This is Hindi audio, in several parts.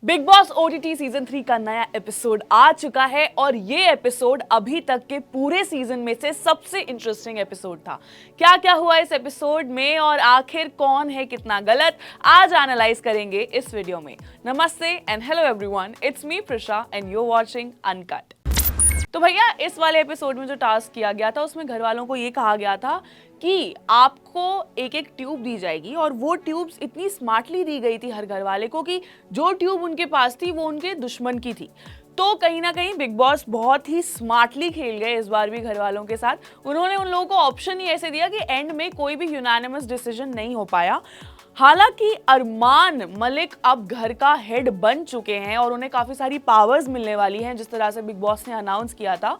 बिग बॉस ओटीटी सीजन 3 का नया एपिसोड आ चुका है और ये एपिसोड अभी तक के पूरे सीजन में से सबसे इंटरेस्टिंग एपिसोड था। क्या क्या हुआ इस एपिसोड में और आखिर कौन है कितना गलत, आज एनालाइज करेंगे इस वीडियो में। नमस्ते and hello everyone, it's me Prisha and you watching uncut. तो भैया इस वाले एपिसोड में जो टास्क किया गया था उसमें घर वालों को ये कहा गया था कि आपको एक एक ट्यूब दी जाएगी और वो ट्यूब्स इतनी स्मार्टली दी गई थी हर घर वाले को कि जो ट्यूब उनके पास थी वो उनके दुश्मन की थी। तो कहीं ना कहीं बिग बॉस बहुत ही स्मार्टली खेल गए इस बार भी घर वालों के साथ। उन्होंने उन लोगों को ऑप्शन ही ऐसे दिया कि एंड में कोई भी यूनानिमस डिसीजन नहीं हो पाया। हालांकि अरमान मलिक अब घर का हेड बन चुके हैं और उन्हें काफी सारी पावर्स मिलने वाली हैं जिस तरह से बिग बॉस ने अनाउंस किया था,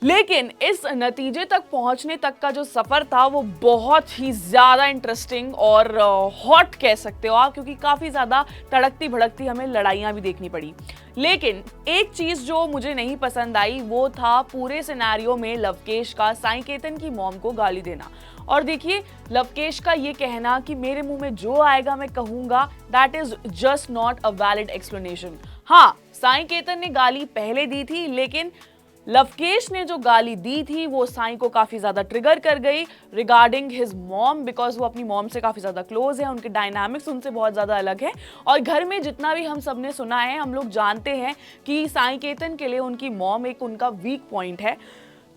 लेकिन इस नतीजे तक पहुंचने तक का जो सफर था वो बहुत ही ज्यादा इंटरेस्टिंग और हॉट कह सकते हो आप, क्योंकि काफी ज्यादा तड़कती भड़कती हमें लड़ाइयां भी देखनी पड़ी। लेकिन एक चीज जो मुझे नहीं पसंद आई वो था पूरे सिनेरियो में लवकेश का साई केतन की मॉम को गाली देना। और देखिए, लवकेश का ये कहना कि मेरे मुंह में जो आएगा मैं कहूंगा, that is just not a valid explanation. हाँ, साई केतन ने गाली पहले दी थी, लेकिन लवकेश ने जो गाली दी थी वो साई को काफी ज्यादा ट्रिगर कर गई रिगार्डिंग हिज मॉम, बिकॉज वो अपनी मॉम से काफी ज्यादा क्लोज है, उनके डायनामिक्स उनसे बहुत ज्यादा अलग है। और घर में जितना भी हम सबने सुना है, हम लोग जानते हैं कि साई केतन के लिए उनकी मॉम एक उनका वीक पॉइंट है।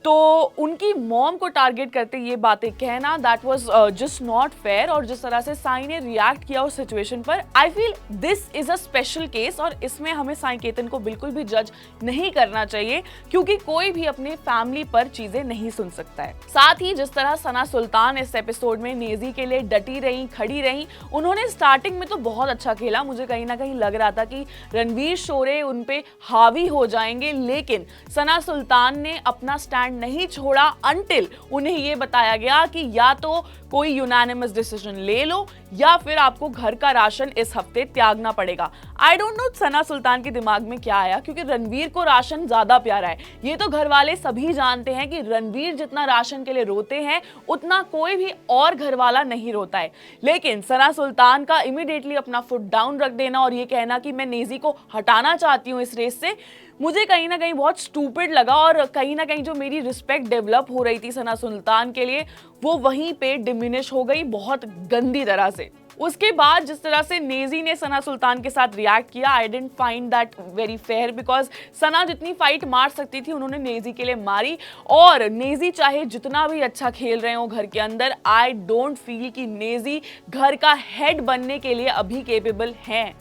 तो उनकी मॉम को टारगेट करते ये बातें कहना, that was just not fair. और जिस तरह से साई ने रिएक्ट किया उस सिचुएशन पर, I feel this is a special case और इसमें हमें साई केतन को बिल्कुल भी जज नहीं करना चाहिए, क्योंकि कोई भी अपने फैमिली पर चीजें नहीं सुन सकता है। साथ ही जिस तरह सना सुल्तान इस एपिसोड में नेजी के लिए डटी रही, खड़ी रही, उन्होंने स्टार्टिंग में तो बहुत अच्छा खेला। मुझे कहीं ना कहीं लग रहा था कि रणवीर शोरे उन पे हावी हो जाएंगे, लेकिन सना सुल्तान ने अपना स्टैंड नहीं छोड़ा अंटिल उन्हें यह बताया गया कि या तो कोई यूनानिमस डिसीजन ले लो या फिर आपको घर का राशन इस हफ्ते त्यागना पड़ेगा। आई डोंट नो सना सुल्तान के दिमाग में क्या आया, क्योंकि रणवीर को राशन ज्यादा प्यारा है। ये तो घर वाले सभी जानते हैं कि रणवीर जितना राशन के लिए रोते हैं उतना कोई भी और घर वाला नहीं रोता है। लेकिन सना सुल्तान का इमीडिएटली अपना फुट डाउन रख देना और ये कहना कि मैं नेजी को हटाना चाहती हूँ इस रेस से, मुझे कहीं ना कहीं बहुत स्टूपिड लगा। और कहीं ना कहीं जो मेरी रिस्पेक्ट डेवलप हो रही थी सना सुल्तान के लिए, वो वहीं पे डिमिनिश हो गई बहुत गंदी तरह से। उसके बाद जिस तरह से नेजी ने सना सुल्तान के साथ रिएक्ट किया, I didn't find that very fair, because Sana जितनी फाइट मार सकती थी उन्होंने नेजी के लिए मारी। और नेजी चाहे जितना भी अच्छा खेल रहे हो घर के अंदर, आई डोंट फील कि नेजी घर का हेड बनने के लिए अभी केपेबल हैं।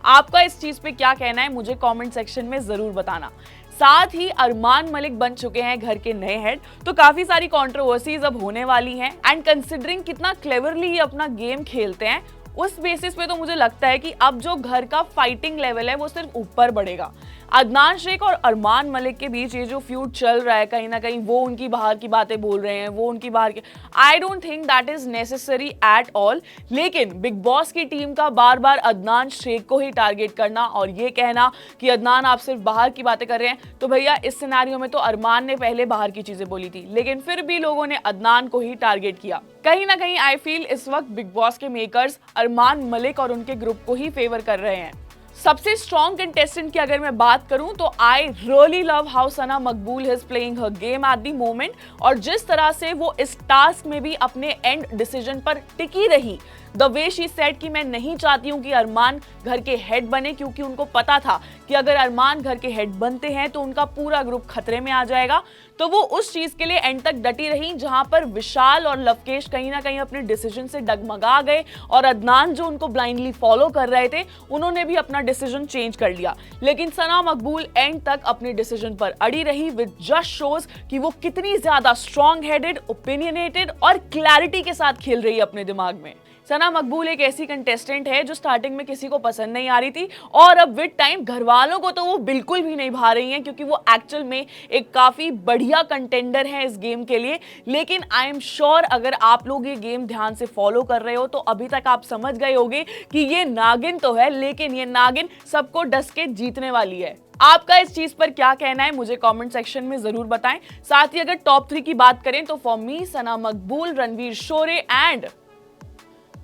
आपका इस चीज पे क्या कहना है मुझे कमेंट सेक्शन में जरूर बताना। साथ ही अरमान मलिक बन चुके हैं घर के नए हेड, तो काफी सारी कंट्रोवर्सीज अब होने वाली हैं। एंड कंसिडरिंग कितना क्लेवरली ये अपना गेम खेलते हैं, उस बेसिस पे तो मुझे लगता है कि अब जो घर का फाइटिंग लेवल है वो सिर्फ ऊपर बढ़ेगा। अदनान शेख और अरमान मलिक के बीच ये जो फ्यूड चल रहा है, कहीं ना कहीं वो उनकी बाहर की बातें बोल रहे हैं, वो उनकी बाहर की, I don't think that is necessary at all. लेकिन बिग बॉस की टीम का बार बार अदनान शेख को ही टारगेट करना और ये कहना कि अदनान आप सिर्फ बाहर की बातें कर रहे हैं, तो भैया इस सिनेरियो में तो अरमान ने पहले बाहर की चीजें बोली थी, लेकिन फिर भी लोगों ने अदनान को ही टारगेट किया। कहीं ना कहीं आई फील इस वक्त बिग बॉस के मेकर्स अरमान मलिक और उनके ग्रुप को ही फेवर कर रहे हैं। सबसे स्ट्रॉन्ग कंटेस्टेंट की अगर मैं बात करूं तो I really love how Sana Maqbool is playing her game at the moment, और जिस तरह से वो इस टास्क में भी अपने एंड डिसीजन पर टिकी रही। द वे शी सेड कि मैं नहीं चाहती हूं कि अरमान घर के हेड बने, क्योंकि उनको पता था कि अगर अरमान घर के हेड बनते हैं तो उनका पूरा ग्रुप खतरे में आ जाएगा। तो वो उस चीज के लिए एंड तक डटी रही, जहां पर विशाल और लवकेश कहीं ना कहीं अपने डिसीजन से डगमगा गए और अदनान जो उनको ब्लाइंडली फॉलो कर रहे थे उन्होंने भी अपना डिसीजन चेंज कर लिया। लेकिन सना मकबूल एंड तक अपने डिसीजन पर अड़ी रही, विच जस्ट शोज कि वो कितनी ज्यादा स्ट्रॉन्ग हेडेड, ओपिनियनेटेड और क्लैरिटी के साथ खेल रही है अपने दिमाग में। सना मकबूल एक ऐसी कंटेस्टेंट है जो स्टार्टिंग में किसी को पसंद नहीं आ रही थी और अब विद टाइम घर वालों को तो वो बिल्कुल भी नहीं भा रही हैं, क्योंकि वो एक्चुअल में एक काफी बढ़िया कंटेंडर है इस गेम के लिए। लेकिन आई एम श्योर अगर आप लोग ये गेम ध्यान से फॉलो कर रहे हो तो अभी तक आप समझ गए होंगे कि ये नागिन तो है, लेकिन ये नागिन सबको डस के जीतने वाली है। आपका इस चीज पर क्या कहना है मुझे कमेंट सेक्शन में जरूर बताएं। साथ ही अगर टॉप 3 की बात करें तो for me Sana Maqbool, Ranveer Shorey and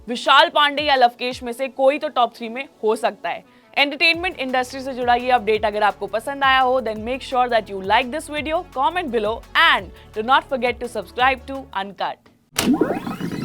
विशाल पांडे या लवकेश में से कोई तो टॉप 3 में हो सकता है। एंटरटेनमेंट इंडस्ट्री से जुड़ा ये अपडेट अगर आपको पसंद आया हो then make sure that you like this video, comment below and do not forget to subscribe to uncut.